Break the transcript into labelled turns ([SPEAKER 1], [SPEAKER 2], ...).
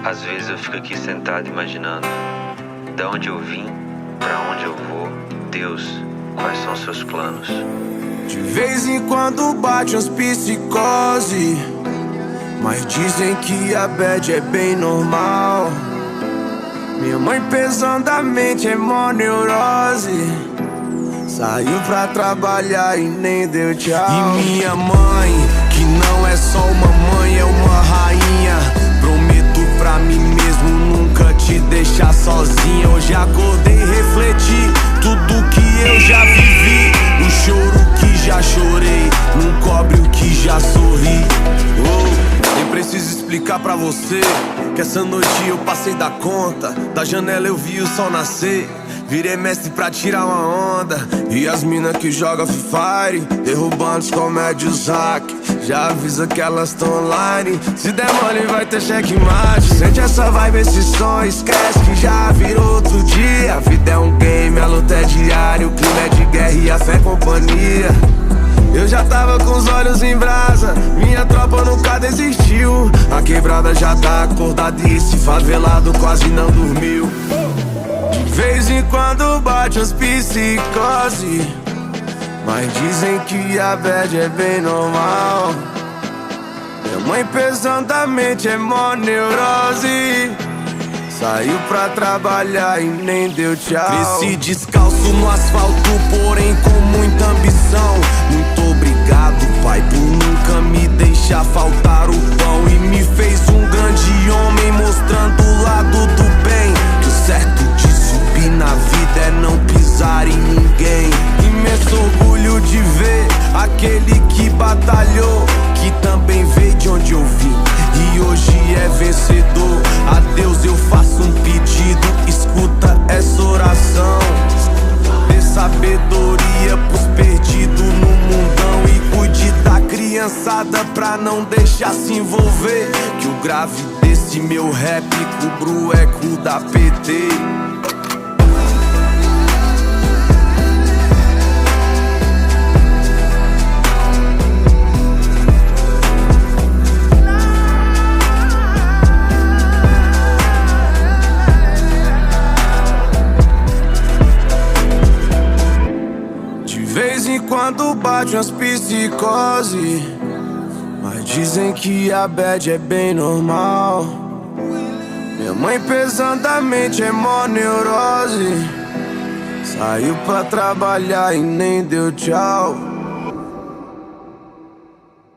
[SPEAKER 1] Às vezes eu fico aqui sentado imaginando da onde eu vim, pra onde eu vou. Deus, quais são seus planos?
[SPEAKER 2] De vez em quando bate uns psicose, mas dizem que a bad é bem normal. Minha mãe pesadamente é mó neurose, saiu pra trabalhar e nem deu tchau. E minha mãe, que não é só uma mãe, é uma rainha. Prometo pra mim mesmo nunca te deixar sozinha. Hoje acordei e refleti tudo que eu já vivi. O choro que já chorei não cobre o que já sorri. Nem preciso explicar pra você que essa noite eu passei da conta. Da janela eu vi o sol nascer, virei mestre pra tirar uma onda. E as mina que joga Free Fire, derrubando os comédios hack. Já avisa que elas tão online, se der mole vai ter checkmate. Sente essa vibe, esse som, esquece que já virou outro dia. A vida é um game, a luta é diária, o clima é de guerra e a fé é companhia. Eu já tava com os olhos em brasa, minha tropa nunca desistiu. A quebrada já tá acordada e esse favelado quase não dormiu. De vez em quando bate as psicose, mas dizem que a bad é bem normal. Minha mãe pesadamente é mó neurose, saiu pra trabalhar e nem deu tchau. Cresci descalço no asfalto, porém com muita ambição. Muito obrigado, pai, por nunca me deixar faltar o pão. E me fez um grande homem, mostrando o lado do bem. Que o certo de subir na vida é não pisar em ninguém. Imenso orgulho de ver aquele que batalhou, que também veio de onde eu vim e hoje é vencedor. A Deus eu faço um pedido, escuta essa oração. Dê sabedoria pros perdidos no mundão e cuide da criançada pra não deixar se envolver. Que o grave desse meu rap cubra o eco da PT. Quando bate umas psicose, mas dizem que a bad é bem normal. Minha mãe pesadamente é mó neurose, saiu pra trabalhar e nem deu tchau.